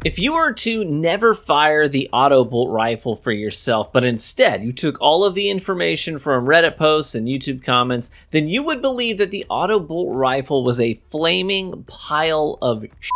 If you were to never fire the auto bolt rifle for yourself, but instead you took all of the information from Reddit posts and YouTube comments, then you would believe that the auto bolt rifle was a flaming pile of shit.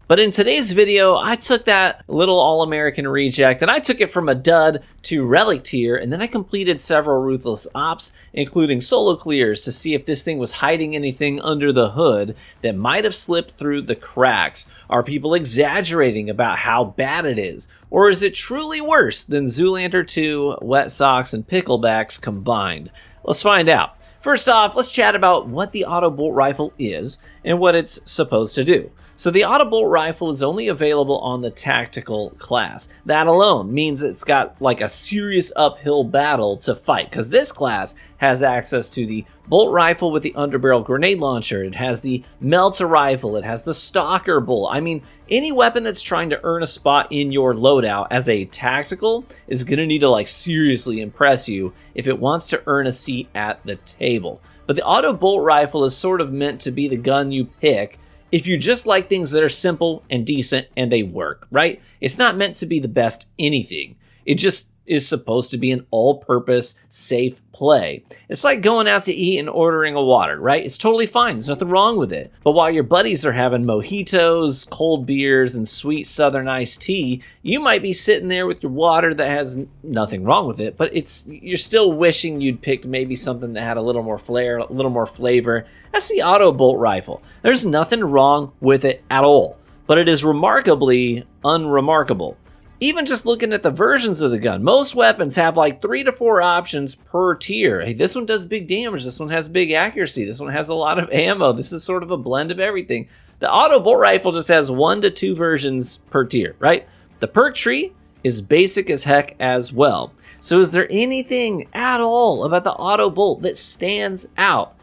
But in today's video, I took that little all-American reject and I took it from a dud to relic tier, and then I completed several ruthless ops, including solo clears, to see if this thing was hiding anything under the hood that might have slipped through the cracks. Are people exaggerating about how bad it is? Or is it truly worse than Zoolander 2, Wet Socks, and Picklebacks combined? Let's find out. First off, let's chat about what the auto bolt rifle is and what it's supposed to do. So the auto bolt rifle is only available on the tactical class. That alone means it's got like a serious uphill battle to fight, because this class has access to the bolt rifle with the underbarrel grenade launcher. It has the melter rifle. It has the stalker bolt. I mean, any weapon that's trying to earn a spot in your loadout as a tactical is going to need to like seriously impress you if it wants to earn a seat at the table. But the auto bolt rifle is sort of meant to be the gun you pick if you just like things that are simple and decent and they work, right? It's not meant to be the best anything. It just is supposed to be an all-purpose, safe play. It's like going out to eat and ordering a water, right? It's totally fine. There's nothing wrong with it. But while your buddies are having mojitos, cold beers, and sweet southern iced tea, you might be sitting there with your water that has nothing wrong with it, but you're still wishing you'd picked maybe something that had a little more flair, a little more flavor. That's the auto bolt rifle. There's nothing wrong with it at all, but it is remarkably unremarkable. Even just looking at the versions of the gun, most weapons have like 3 to 4 options per tier. Hey, this one does big damage. This one has big accuracy. This one has a lot of ammo. This is sort of a blend of everything. The auto bolt rifle just has 1 to 2 versions per tier, right? The Perk Tree is basic as heck as well. So is there anything at all about the auto bolt that stands out?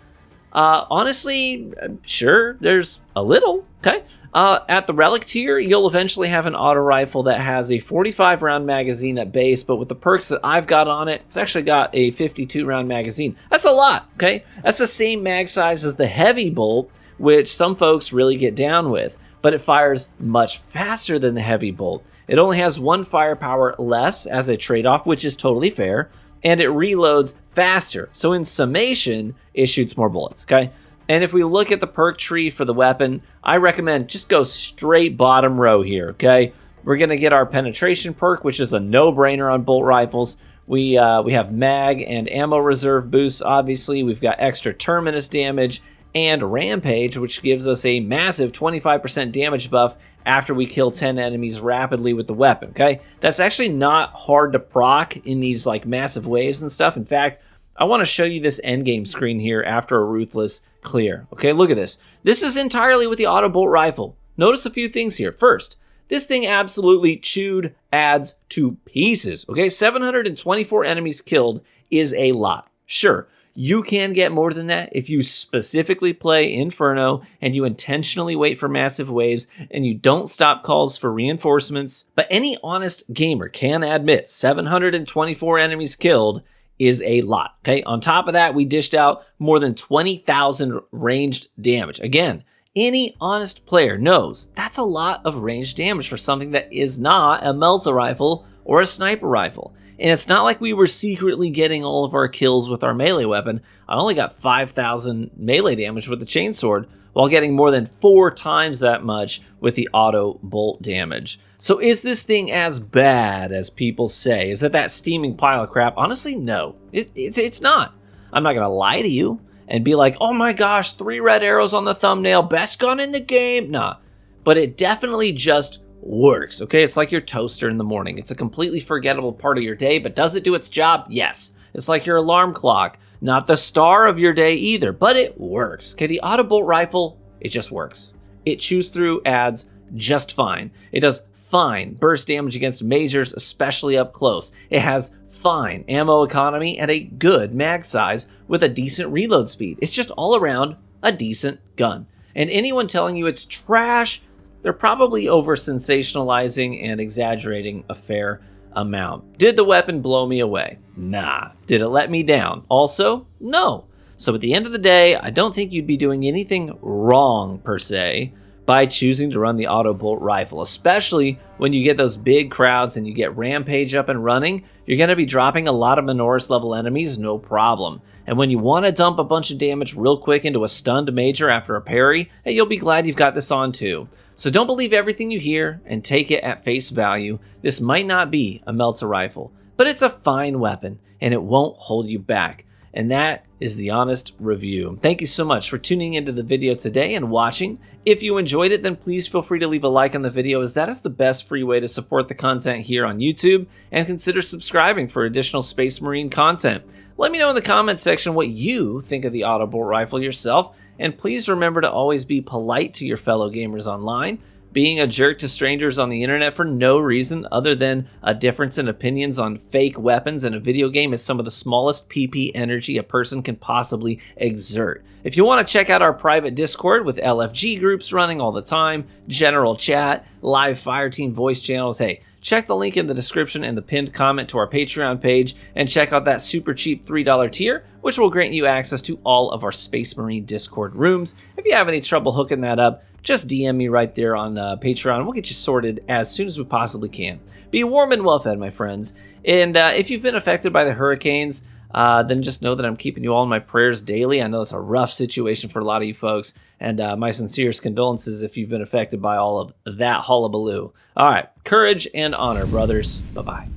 Honestly, sure, there's a little, okay? At the relic tier, you'll eventually have an auto rifle that has a 45 round magazine at base, but with the perks that I've got on it, it's actually got a 52 round magazine. That's a lot, okay? That's the same mag size as the heavy bolt, which some folks really get down with, but it fires much faster than the heavy bolt. It only has 1 firepower less as a trade-off, which is totally fair, and it reloads faster. So in summation, it shoots more bullets, okay? And if we look at the perk tree for the weapon, I recommend just go straight bottom row here, okay? We're going to get our penetration perk, which is a no-brainer on bolt rifles. We have mag and ammo reserve boosts, obviously. We've got extra terminus damage and rampage, which gives us a massive 25% damage buff after we kill 10 enemies rapidly with the weapon, okay? That's actually not hard to proc in these like massive waves and stuff. In fact, I want to show you this endgame screen here after a ruthless clear. Okay, look at this. This is entirely with the auto bolt rifle. Notice a few things here. First, this thing absolutely chewed ads to pieces. Okay, 724 enemies killed is a lot. Sure, you can get more than that if you specifically play Inferno and you intentionally wait for massive waves and you don't stop calls for reinforcements. But any honest gamer can admit 724 enemies killed is a lot, okay? On top of that, we dished out more than 20,000 ranged damage. Again, any honest player knows that's a lot of ranged damage for something that is not a melta rifle or a sniper rifle. And it's not like we were secretly getting all of our kills with our melee weapon. I only got 5,000 melee damage with the chainsword, while getting more than 4 times that much with the auto bolt damage. So is this thing as bad as people say? Is it that steaming pile of crap? Honestly, no. It's not. I'm not going to lie to you and be like, oh my gosh, 3 red arrows on the thumbnail, best gun in the game. Nah. But it definitely just works, okay? It's like your toaster in the morning. It's a completely forgettable part of your day, but does it do its job? Yes. It's like your alarm clock. Not the star of your day either, but it works. Okay, the auto bolt rifle, it just works. It chews through ads just fine. It does fine burst damage against majors, especially up close. It has fine ammo economy and a good mag size with a decent reload speed. It's just all around a decent gun. And anyone telling you it's trash, they're probably over-sensationalizing and exaggerating a fair amount. Did the weapon blow me away? Nah. Did it let me down? Also, no. So at the end of the day, I don't think you'd be doing anything wrong per se, by choosing to run the auto bolt rifle, especially when you get those big crowds and you get Rampage up and running. You're going to be dropping a lot of Minoris level enemies, no problem. And when you want to dump a bunch of damage real quick into a stunned major after a parry, hey, you'll be glad you've got this on too. So don't believe everything you hear and take it at face value. This might not be a melter rifle, but it's a fine weapon and it won't hold you back. And that is the honest review. Thank you so much for tuning into the video today and watching. If you enjoyed it, then please feel free to leave a like on the video, as that is the best free way to support the content here on YouTube, and consider subscribing for additional Space Marine content. Let me know in the comments section what you think of the auto bolt rifle yourself, and please remember to always be polite to your fellow gamers online. Being a jerk to strangers on the internet for no reason other than a difference in opinions on fake weapons in a video game is some of the smallest PP energy a person can possibly exert. If you want to check out our private Discord with LFG groups running all the time, general chat, live Fireteam voice channels, hey, check the link in the description and the pinned comment to our Patreon page, and check out that super cheap $3 tier, which will grant you access to all of our Space Marine Discord rooms. If you have any trouble hooking that up, just DM me right there on Patreon. We'll get you sorted as soon as we possibly can. Be warm and well fed, my friends. And if you've been affected by the hurricanes, then just know that I'm keeping you all in my prayers daily. I know it's a rough situation for a lot of you folks, and my sincerest condolences if you've been affected by all of that hullabaloo. All right, courage and honor, brothers. Bye-bye.